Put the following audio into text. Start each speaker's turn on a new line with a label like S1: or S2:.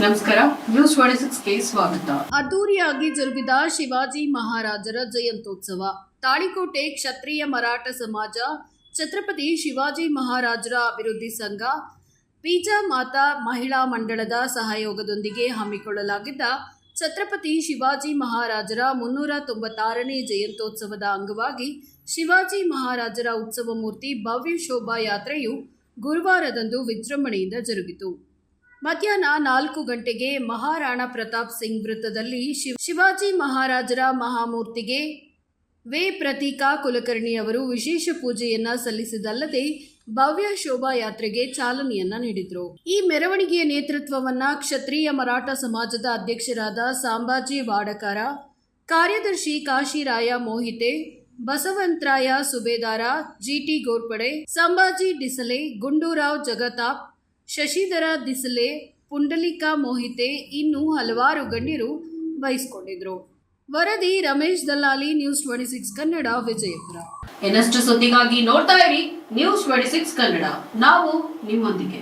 S1: ನಮಸ್ಕಾರ, ನ್ಯೂಸ್ 26ಗೆ ಸ್ವಾಗತ.
S2: ಅದ್ದೂರಿಯಾಗಿ ಜರುಗಿದ ಶಿವಾಜಿ ಮಹಾರಾಜರ ಜಯಂತ್ಯೋತ್ಸವ. ತಾಳಿಕೋಟೆ ಕ್ಷತ್ರಿಯ ಮರಾಠ ಸಮಾಜ, ಛತ್ರಪತಿ ಶಿವಾಜಿ ಮಹಾರಾಜರ ಅಭಿವೃದ್ಧಿ ಸಂಘ, ಪೀಜಾ ಮಾತಾ ಮಹಿಳಾ ಮಂಡಳದ ಸಹಯೋಗದೊಂದಿಗೆ ಹಮ್ಮಿಕೊಳ್ಳಲಾಗಿದ್ದ ಛತ್ರಪತಿ ಶಿವಾಜಿ ಮಹಾರಾಜರ 396ನೇ ಜಯಂತ್ಯೋತ್ಸವದ ಅಂಗವಾಗಿ ಶಿವಾಜಿ ಮಹಾರಾಜರ ಉತ್ಸವ ಮೂರ್ತಿ ಭವ್ಯ ಶೋಭಾಯಾತ್ರೆಯು ಗುರುವಾರದಂದು ವಿಜೃಂಭಣೆಯಿಂದ ಜರುಗಿತು. ಮಧ್ಯಾಹ್ನ 4 ಗಂಟೆಗೆ ಮಹಾರಾಣಾ ಪ್ರತಾಪ್ ಸಿಂಗ್ ವೃತ್ತದಲ್ಲಿ ಶಿವಾಜಿ ಮಹಾರಾಜರ ಮಹಾಮೂರ್ತಿಗೆ ವೇ ಪ್ರತೀಕಾ ಕುಲಕರ್ಣಿ ಅವರು ವಿಶೇಷ ಪೂಜೆಯನ್ನ ಸಲ್ಲಿಸಿದಲ್ಲದೆ ಭವ್ಯ ಶೋಭಾಯಾತ್ರೆಗೆ ಚಾಲನೆಯನ್ನ ನೀಡಿದರು. ಈ ಮೆರವಣಿಗೆಯ ನೇತೃತ್ವವನ್ನ ಕ್ಷತ್ರಿಯ ಮರಾಠ ಸಮಾಜದ ಅಧ್ಯಕ್ಷರಾದ ಸಾಂಬಾಜಿ ವಾಡಕಾರ, ಕಾರ್ಯದರ್ಶಿ ಕಾಶಿರಾಯ ಮೋಹಿತೆ, ಬಸವಂತರಾಯ ಸುಬೇದಾರ, ಜಿಟಿ ಗೋರ್ಪಡೆ, ಸಂಭಾಜಿ ಡಿಸಲೆ, ಗುಂಡೂರಾವ್ ಜಗತಾಪ್, ಶಶಿಧರ ದಿಸಲೆ, ಪುಂಡಲಿಕಾ ಮೋಹಿತೆ ಇನ್ನೂ ಹಲವಾರು ಗಣ್ಯರು ವಹಿಸಿಕೊಂಡಿದ್ರು. ವರದಿ ರಮೇಶ್ ದಲ್ಲಾಲಿ, ನ್ಯೂಸ್ 26 ಕನ್ನಡ, ವಿಜಯಪುರ.
S1: ಇನ್ನಷ್ಟು ಸುದ್ದಿಗಾಗಿ ನೋಡ್ತಾ ಇರಿ ನ್ಯೂಸ್ 26 ಕನ್ನಡ. ನಾವು ನಿಮ್ಮೊಂದಿಗೆ.